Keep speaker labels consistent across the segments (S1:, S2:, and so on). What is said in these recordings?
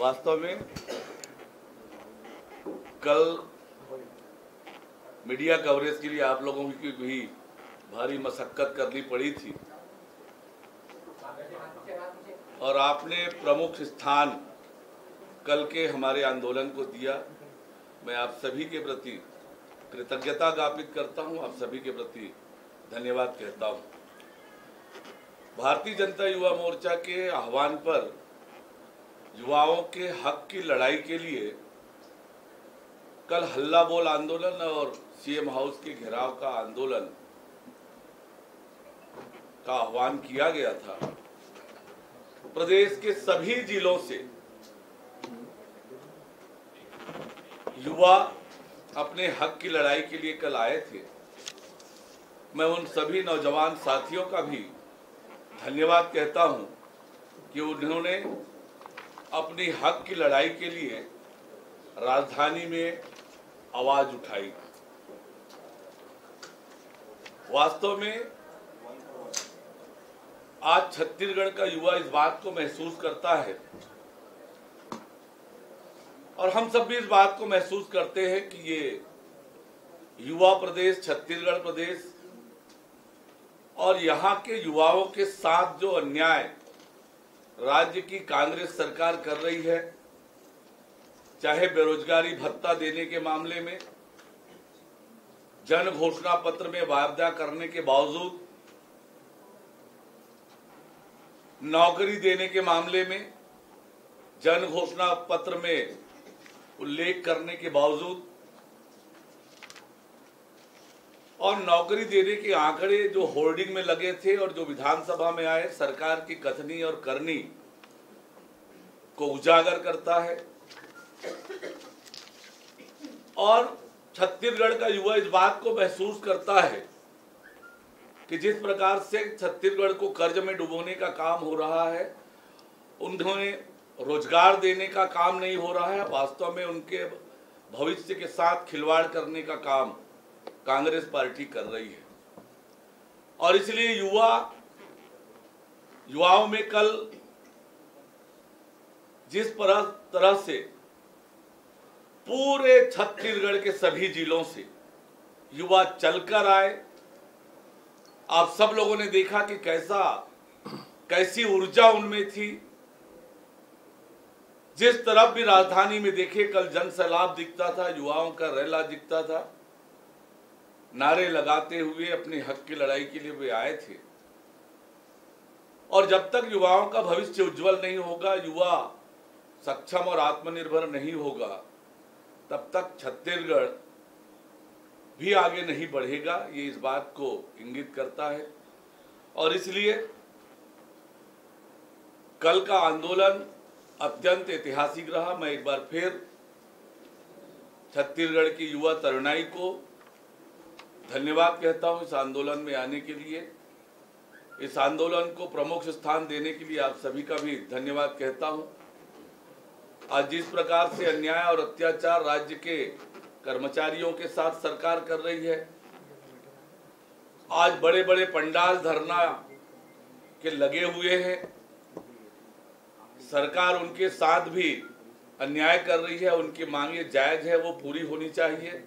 S1: वास्तव में कल मीडिया कवरेज के लिए आप लोगों की भी भारी मशक्कत करनी पड़ी थी और आपने प्रमुख स्थान कल के हमारे आंदोलन को दिया। मैं आप सभी के प्रति कृतज्ञता ज्ञापित करता हूं, आप सभी के प्रति धन्यवाद कहता हूं। भारतीय जनता युवा मोर्चा के आह्वान पर युवाओं के हक की लड़ाई के लिए कल हल्ला बोल आंदोलन और सीएम हाउस के घेराव का आंदोलन का आह्वान किया गया था। प्रदेश के सभी जिलों से युवा अपने हक की लड़ाई के लिए कल आए थे। मैं उन सभी नौजवान साथियों का भी धन्यवाद कहता हूं कि उन्होंने अपनी हक की लड़ाई के लिए राजधानी में आवाज उठाई। वास्तव में आज छत्तीसगढ़ का युवा इस बात को महसूस करता है और हम सब भी इस बात को महसूस करते हैं कि ये युवा प्रदेश छत्तीसगढ़ प्रदेश और यहाँ के युवाओं के साथ जो अन्याय राज्य की कांग्रेस सरकार कर रही है, चाहे बेरोजगारी भत्ता देने के मामले में, जन घोषणा पत्र में वायदा करने के बावजूद, नौकरी देने के मामले में जन घोषणा पत्र में उल्लेख करने के बावजूद और नौकरी देने के आंकड़े जो होर्डिंग में लगे थे और जो विधानसभा में आए, सरकार की कथनी और करनी को उजागर करता है। और छत्तीसगढ़ का युवा इस बात को महसूस करता है कि जिस प्रकार से छत्तीसगढ़ को कर्ज में डुबोने का काम हो रहा है, उन्होंने रोजगार देने का काम नहीं हो रहा है, वास्तव में उनके भविष्य के साथ खिलवाड़ करने का काम कांग्रेस पार्टी कर रही है। और इसलिए युवाओं में कल जिस तरह से पूरे छत्तीसगढ़ के सभी जिलों से युवा चलकर आए, आप सब लोगों ने देखा कि कैसी ऊर्जा उनमें थी। जिस तरफ भी राजधानी में देखे कल जन सैलाब दिखता था, युवाओं का रैला दिखता था। नारे लगाते हुए अपने हक की लड़ाई के लिए वे आए थे। और जब तक युवाओं का भविष्य उज्जवल नहीं होगा, युवा सक्षम और आत्मनिर्भर नहीं होगा, तब तक छत्तीसगढ़ भी आगे नहीं बढ़ेगा। ये इस बात को इंगित करता है। और इसलिए कल का आंदोलन अत्यंत ऐतिहासिक रहा। मैं एक बार फिर छत्तीसगढ़ की युवा तरुणाई को धन्यवाद कहता हूं इस आंदोलन में आने के लिए। इस आंदोलन को प्रमुख स्थान देने के लिए आप सभी का भी धन्यवाद कहता हूं। आज जिस प्रकार से अन्याय और अत्याचार राज्य के कर्मचारियों के साथ सरकार कर रही है, आज बड़े बड़े पंडाल धरना के लगे हुए हैं, सरकार उनके साथ भी अन्याय कर रही है। उनकी मांगे जायज है, वो पूरी होनी चाहिए।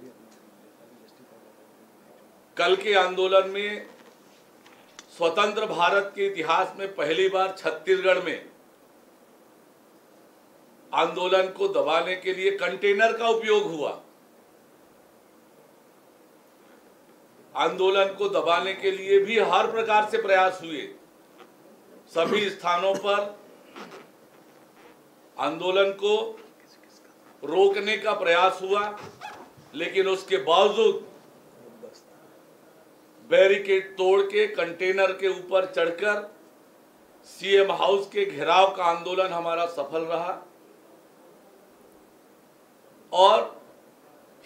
S1: कल के आंदोलन में स्वतंत्र भारत के इतिहास में पहली बार छत्तीसगढ़ में आंदोलन को दबाने के लिए कंटेनर का उपयोग हुआ। आंदोलन को दबाने के लिए भी हर प्रकार से प्रयास हुए। सभी स्थानों पर आंदोलन को रोकने का प्रयास हुआ, लेकिन उसके बावजूद बैरिकेड तोड़ के कंटेनर के ऊपर चढ़कर सीएम हाउस के घेराव का आंदोलन हमारा सफल रहा। और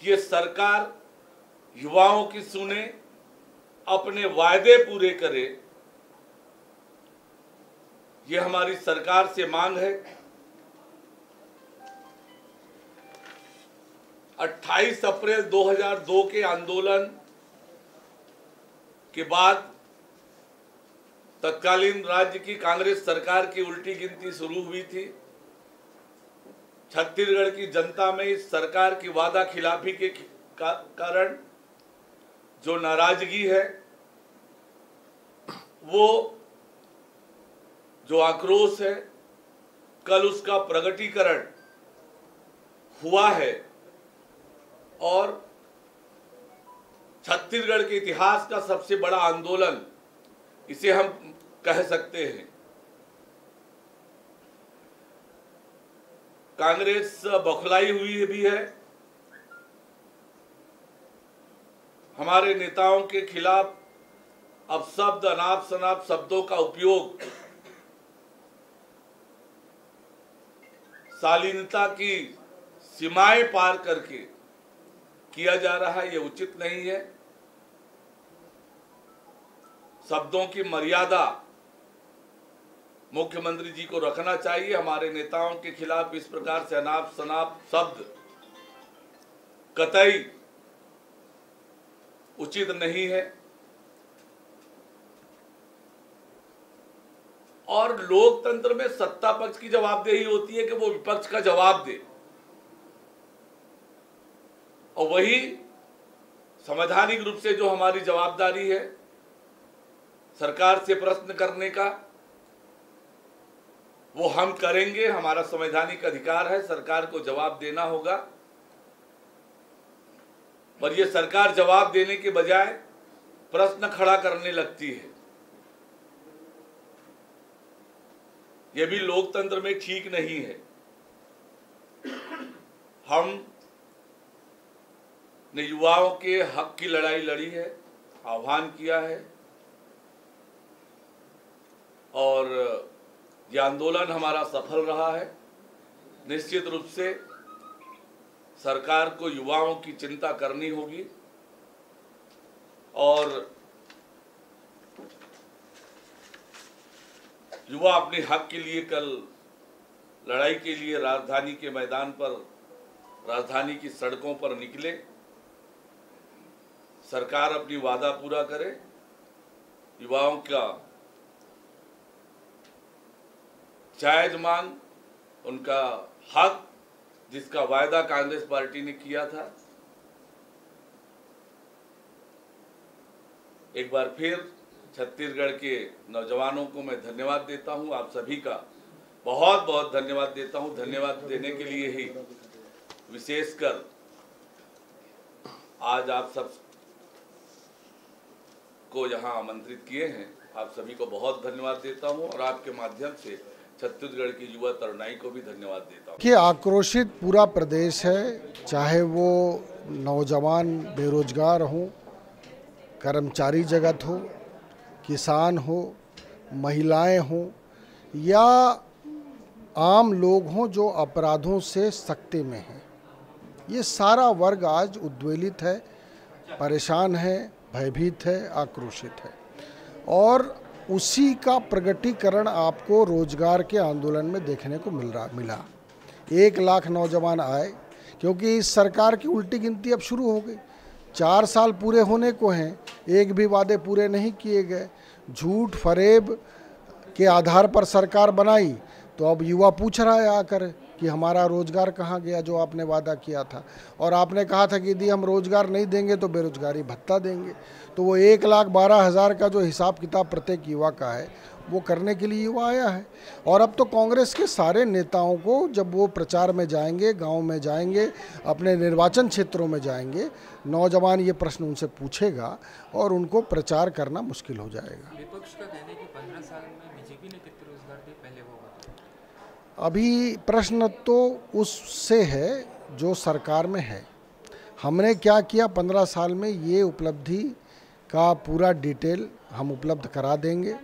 S1: ये सरकार युवाओं की सुने, अपने वायदे पूरे करे, ये हमारी सरकार से मांग है। 28 अप्रैल 2002 के आंदोलन के बाद तत्कालीन राज्य की कांग्रेस सरकार की उल्टी गिनती शुरू हुई थी। छत्तीसगढ़ की जनता में इस सरकार की वादा खिलाफी के कारण जो नाराजगी है, वो जो आक्रोश है, कल उसका प्रकटीकरण हुआ है और छत्तीसगढ़ के इतिहास का सबसे बड़ा आंदोलन इसे हम कह सकते हैं। कांग्रेस बौखलाई हुई भी है, हमारे नेताओं के खिलाफ अब शब्द अनाप शनाप शब्दों का उपयोग शालीनता की सीमाएं पार करके किया जा रहा है, ये उचित नहीं है। शब्दों की मर्यादा मुख्यमंत्री जी को रखना चाहिए। हमारे नेताओं के खिलाफ इस प्रकार से अनाप शनाप शब्द कतई उचित नहीं है और लोकतंत्र में सत्ता पक्ष की जवाबदेही होती है कि वो विपक्ष का जवाब दे और वही संवैधानिक रूप से जो हमारी जवाबदारी है सरकार से प्रश्न करने का, वो हम करेंगे। हमारा संवैधानिक अधिकार है, सरकार को जवाब देना होगा। पर यह सरकार जवाब देने के बजाय प्रश्न खड़ा करने लगती है, यह भी लोकतंत्र में ठीक नहीं है। हम ने युवाओं के हक की लड़ाई लड़ी है, आह्वान किया है और यह आंदोलन हमारा सफल रहा है। निश्चित रूप से सरकार को युवाओं की चिंता करनी होगी और युवा अपने हक के लिए कल लड़ाई के लिए राजधानी के मैदान पर, राजधानी की सड़कों पर निकले। सरकार अपनी वादा पूरा करे, युवाओं का जायज मांग, उनका हक जिसका वायदा कांग्रेस पार्टी ने किया था। एक बार फिर छत्तीसगढ़ के नौजवानों को मैं धन्यवाद देता हूं, आप सभी का बहुत बहुत धन्यवाद देता हूं। धन्यवाद देने के लिए ही विशेषकर आज आप सब को यहां आमंत्रित किए हैं, आप सभी को बहुत धन्यवाद देता हूं और आपके माध्यम से छत्तीसगढ़ की युवा तरुणाई को भी धन्यवाद देता हूं।
S2: कि आक्रोशित पूरा प्रदेश है, चाहे वो नौजवान बेरोजगार हो, कर्मचारी जगत हो, किसान हो, महिलाएं हो या आम लोग हों जो अपराधों से सख्ते में हैं। ये सारा वर्ग आज उद्वेलित है, परेशान है, भयभीत है, आक्रोशित है और उसी का प्रगटीकरण आपको रोजगार के आंदोलन में देखने को मिला। 1 लाख नौजवान आए क्योंकि इस सरकार की उल्टी गिनती अब शुरू हो गई। 4 साल पूरे होने को हैं, एक भी वादे पूरे नहीं किए गए। झूठ फरेब के आधार पर सरकार बनाई, तो अब युवा पूछ रहा है आकर कि हमारा रोजगार कहाँ गया जो आपने वादा किया था। और आपने कहा था कि यदि हम रोजगार नहीं देंगे तो बेरोजगारी भत्ता देंगे। तो वो 1,12,000 का जो हिसाब किताब प्रत्येक युवा का है वो करने के लिए युवा आया है। और अब तो कांग्रेस के सारे नेताओं को जब वो प्रचार में जाएंगे, गांव में जाएंगे, अपने निर्वाचन क्षेत्रों में जाएंगे, नौजवान ये प्रश्न उनसे पूछेगा और उनको प्रचार करना मुश्किल हो जाएगा।
S3: विपक्ष का कहना है कि 15 साल में बीजेपी ने कितने रोजगार दिए, पहले वो बताओ।
S2: अभी प्रश्न तो उससे है जो सरकार में है। हमने क्या किया 15 साल में, ये उपलब्धि का पूरा डिटेल हम उपलब्ध करा देंगे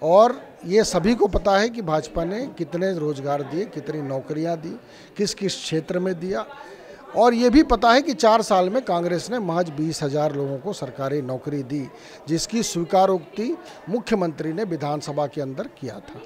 S2: और ये सभी को पता है कि भाजपा ने कितने रोजगार दिए, कितनी नौकरियां दी, किस किस क्षेत्र में दिया। और ये भी पता है कि 4 साल में कांग्रेस ने महज 20,000 लोगों को सरकारी नौकरी दी, जिसकी स्वीकारोक्ति मुख्यमंत्री ने विधानसभा के अंदर किया था।